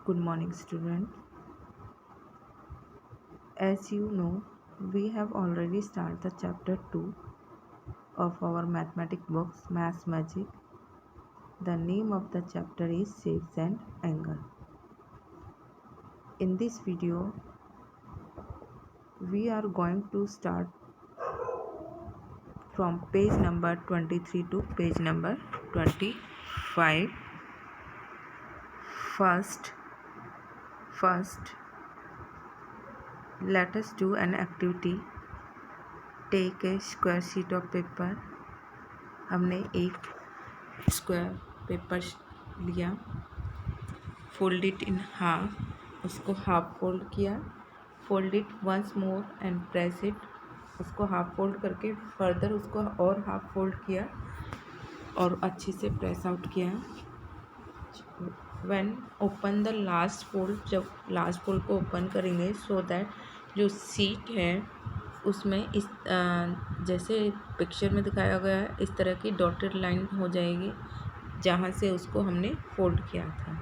Good morning, student. As you know, we have already started the chapter 2 of our mathematics books, Maths Magic. The name of the chapter is Shapes and Angle. In this video, we are going to start from page number 23 to page number 25. First, let us do an activity. Take a square sheet of paper. हमने एक square paper लिया, fold it in half, उसको half fold किया, fold it once more and press it, उसको half fold करके further उसको और half fold किया और अच्छे से प्रेस आउट किया। When open the last fold, जब लास्ट फोल्ड को ओपन करेंगे सो दैट जो सीट है उसमें इस जैसे पिक्चर में दिखाया गया है इस तरह की डॉटेड लाइन हो जाएगी जहाँ से उसको हमने फोल्ड किया था।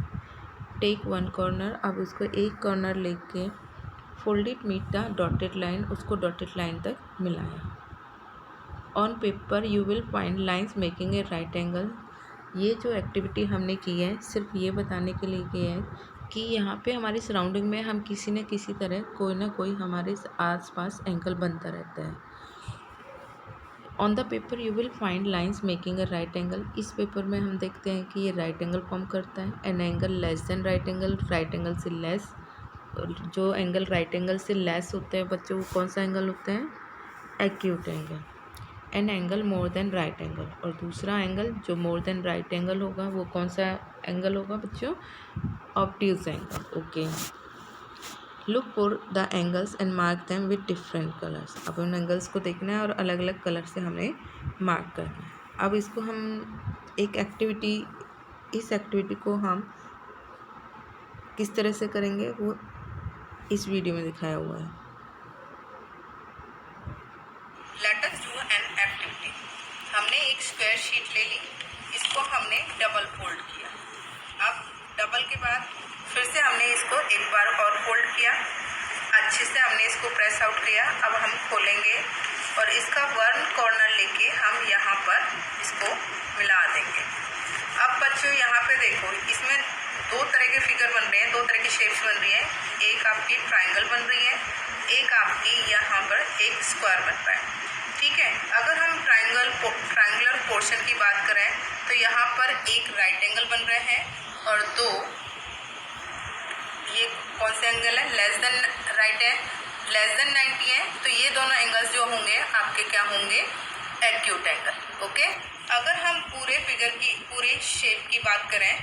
टेक वन कॉर्नर, अब उसको एक कॉर्नर लेके fold it meet the dotted line, उसको डॉटेड लाइन तक मिलाया। On paper you will find lines making a right angle. ये जो एक्टिविटी हमने की है सिर्फ ये बताने के लिए की है कि यहाँ पे हमारी सराउंडिंग में हम किसी न किसी तरह कोई ना कोई हमारे आसपास एंगल बनता रहता है। On the paper you will find lines making a right angle. इस पेपर में हम देखते हैं कि ये राइट एंगल फॉर्म करता है। N angle less than right angle, right angle से लेस। जो एंगल राइट एंगल से लेस होते हैं बच्चों, वो कौन सा एंगल होता है? Acute angle. An angle more than right angle, और दूसरा एंगल जो मोर देन राइट एंगल होगा वो कौन सा एंगल होगा बच्चों? Obtuse angle. Okay, look for the angles and mark them with different colours. अब उन एंगल्स को देखना है और अलग अलग कलर से हमें मार्क करना है। अब इसको हम एक एक्टिविटी, इस एक्टिविटी को हम किस तरह से करेंगे वो इस वीडियो में दिखाया हुआ है। Let us do an activity. हमने एक स्क्वायर शीट ले ली, इसको हमने डबल फोल्ड किया। अब डबल के बाद फिर से हमने इसको एक बार और फोल्ड किया, अच्छे से हमने इसको प्रेस आउट किया। अब हम खोलेंगे और इसका वन कॉर्नर लेके हम यहाँ पर इसको मिला देंगे। अब बच्चों यहाँ पे देखो, इसमें दो तरह के फिगर बन रहे हैं, दो तरह की शेप्स बन रही हैं। एक आपकी ट्राइंगल बन रही है, एक आपकी यहाँ पर एक स्क्वायर बन रहा है। ठीक है, अगर हम ट्राइंगुलर पोर्शन की बात करें तो यहाँ पर एक राइट एंगल बन रहे हैं और दो, ये कौन से एंगल है? लेस देन राइट है, लेस देन 90 है। तो ये दोनों एंगल्स जो होंगे आपके क्या होंगे? Acute angle. ओके, अगर हम पूरे फिगर की, पूरे शेप की बात करें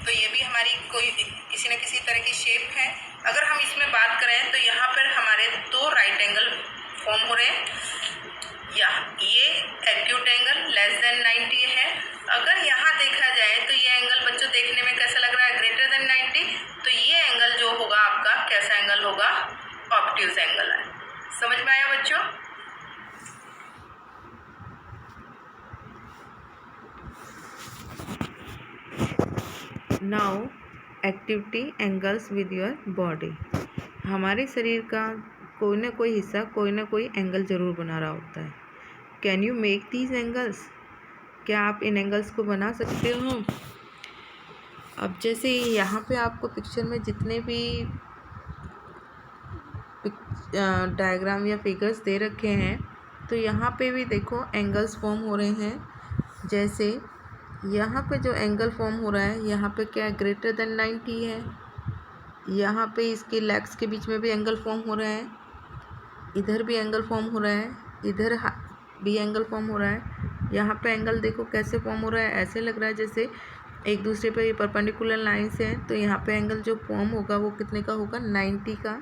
तो ये भी हमारी कोई किसी न किसी तरह की शेप है। अगर हम इसमें बात करें तो यहाँ पर हमारे दो राइट एंगल फॉर्म हो रहे हैं। ये एक्यूट एंगल लेस देन 90 है। अगर यहाँ देखा जाए तो ये एंगल बच्चों देखने में कैसा लग रहा है? Greater than 90। तो ये एंगल जो होगा आपका कैसा एंगल होगा? ऑब्ट्यूज एंगल है। समझ में आया बच्चों? Now activity angles with your body. हमारे शरीर का कोई ना कोई हिस्सा कोई ना कोई एंगल ज़रूर बना रहा होता है। Can you make these angles? क्या आप इन एंगल्स को बना सकते हो? अब जैसे यहाँ पे आपको पिक्चर में जितने भी डायग्राम या फिगर्स दे रखे हैं तो यहाँ पे भी देखो एंगल्स फॉर्म हो रहे हैं। जैसे यहाँ पे जो एंगल फॉर्म हो रहा है, यहाँ पे क्या ग्रेटर देन 90 है। यहाँ पे इसके लेग्स के बीच में भी एंगल फॉर्म हो रहा है, इधर भी एंगल फॉर्म हो रहा है, इधर भी एंगल फॉर्म हो रहा है। यहाँ पे एंगल देखो कैसे फॉर्म हो रहा है, ऐसे लग रहा है जैसे एक दूसरे पे परपेंडिकुलर लाइन्स हैं। तो यहाँ पे एंगल जो फॉर्म होगा वो कितने का होगा? 90 का।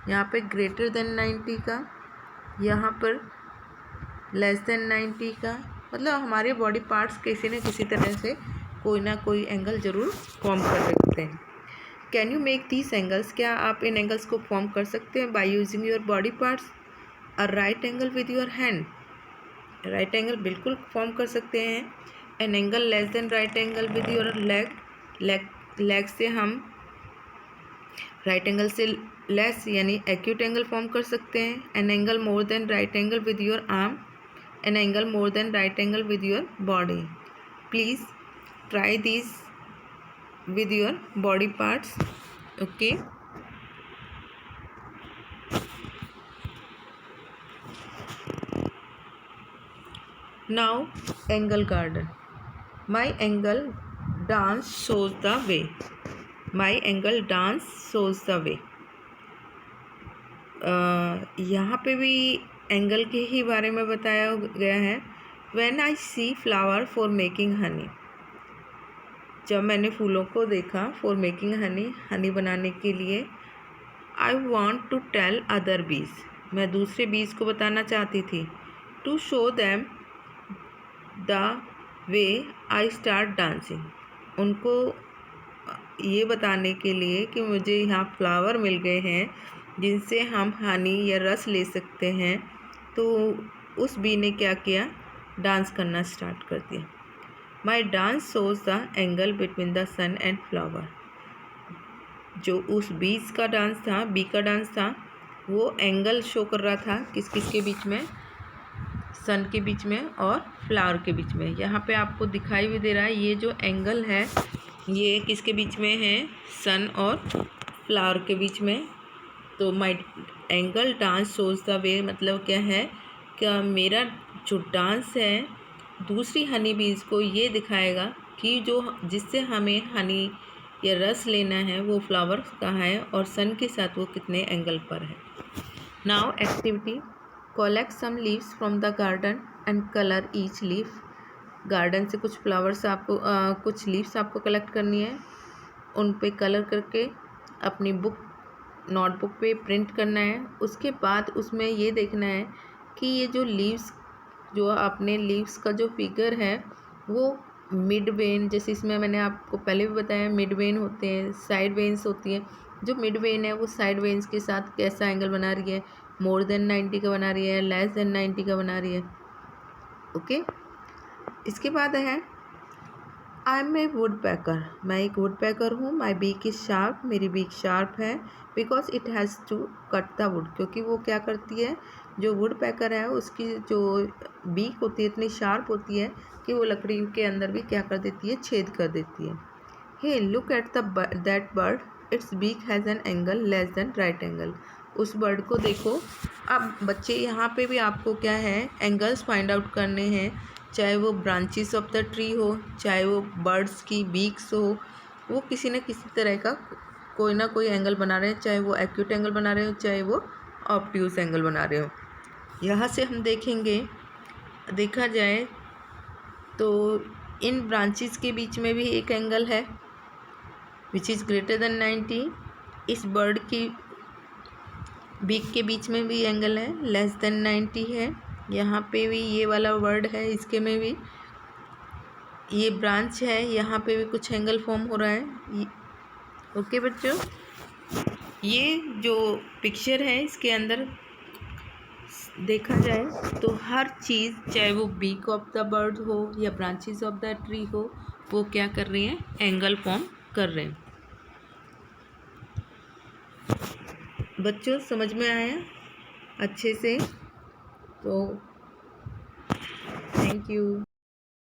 यहाँ पे ग्रेटर देन 90 का, यहाँ पर लेस देन 90 का। मतलब हमारे बॉडी पार्ट्स किसी न किसी तरह से कोई ना कोई एंगल ज़रूर फॉर्म कर सकते हैं। Can you make these angles? क्या आप इन एंगल्स को फॉर्म कर सकते हैं by using your body parts? A right angle with your hand. Right angle बिल्कुल फॉर्म कर सकते हैं। N angle less than right angle with your leg. Leg से हम राइट एंगल से लेस यानी एक्यूट एंगल फॉर्म कर सकते हैं। An angle more than right angle with your arm, an angle more than right angle with your body. Please try this with your body parts. Okay, now angle garden. My angle dance shows the way. My angle dance shows the way. यहाँ पे भी angle के ही बारे में बताया गया है। When I see flower for making honey, जब मैंने फूलों को देखा फॉर मेकिंग हनी, हनी बनाने के लिए। I want to tell other bees, मैं दूसरे बीज को बताना चाहती थी। To show them the way I start dancing, उनको ये बताने के लिए कि मुझे यहाँ फ्लावर मिल गए हैं जिनसे हम हनी या रस ले सकते हैं। तो उस बी ने क्या किया, डांस करना स्टार्ट कर दिया। My dance shows the angle between the sun and flower, जो उस बीज का डांस था, बी का डांस था, वो एंगल शो कर रहा था किस किस के बीच में, सन के बीच में और फ्लावर के बीच में। यहाँ पे आपको दिखाई भी दे रहा है ये जो एंगल है ये किसके बीच में है, सन और फ्लावर के बीच में। तो my angle dance shows the way मतलब क्या है, क्या मेरा जो डांस है दूसरी हनी बीज को ये दिखाएगा कि जो जिससे हमें हनी या रस लेना है वो फ्लावर कहाँ है और सन के साथ वो कितने एंगल पर है। Now activity, collect some leaves from the garden and colour each leaf. Garden से कुछ फ्लावर्स आपको कुछ लीव्स आपको कलेक्ट करनी है, उन पे कलर करके अपनी बुक नोटबुक पे प्रिंट करना है। उसके बाद उसमें ये देखना है कि ये जो लीव्स, जो आपने लीव्स का जो फिगर है वो मिड वेन, जैसे इसमें मैंने आपको पहले भी बताया मिड वेन होते हैं, साइड वेन्स होती हैं। जो मिड वेन है वो साइड वेन्स के साथ कैसा एंगल बना रही है, मोर देन 90 का बना रही है, लेस देन 90 का बना रही है। ओके, इसके बाद है आई एम ए वुड पैकर, मैं एक वुड पैकर हूँ। माई बीक इज़ शार्प, मेरी बीक शार्प है। Because it has to cut the wood, क्योंकि वो क्या करती है, जो वुड पैकर है उसकी जो बीक होती है इतनी शार्प होती है कि वो लकड़ी के अंदर भी क्या कर देती है, छेद कर देती है। Hey look at that bird, its beak has an angle less than right angle. उस बर्ड को देखो। अब बच्चे यहाँ पे भी आपको क्या है, एंगल्स फाइंड आउट करने हैं, चाहे वो ब्रांचेस ऑफ द ट्री हो, चाहे वो बर्ड्स की बीक्स हो, वो किसी न किसी तरह का कोई ना कोई एंगल बना रहे हैं, चाहे वो एक्यूट एंगल बना रहे हो, चाहे वो ऑब्ट्यूज एंगल बना रहे हो। यहाँ से हम देखेंगे, देखा जाए तो इन ब्रांचेस के बीच में भी एक एंगल है विच इज़ ग्रेटर देन 90। इस बर्ड की बीक के बीच में भी एंगल है, लेस देन 90 है। यहाँ पे भी ये वाला वर्ड है, इसके में भी ये ब्रांच है, यहाँ पे भी कुछ एंगल फॉर्म हो रहा है। ओके बच्चों, ये जो पिक्चर है इसके अंदर देखा जाए तो हर चीज़, चाहे वो बीक ऑफ द बर्ड हो या ब्रांचेस ऑफ द ट्री हो, वो क्या कर रही हैं, एंगल फॉर्म कर रहे हैं। बच्चों समझ में आया अच्छे से? तो थैंक यू।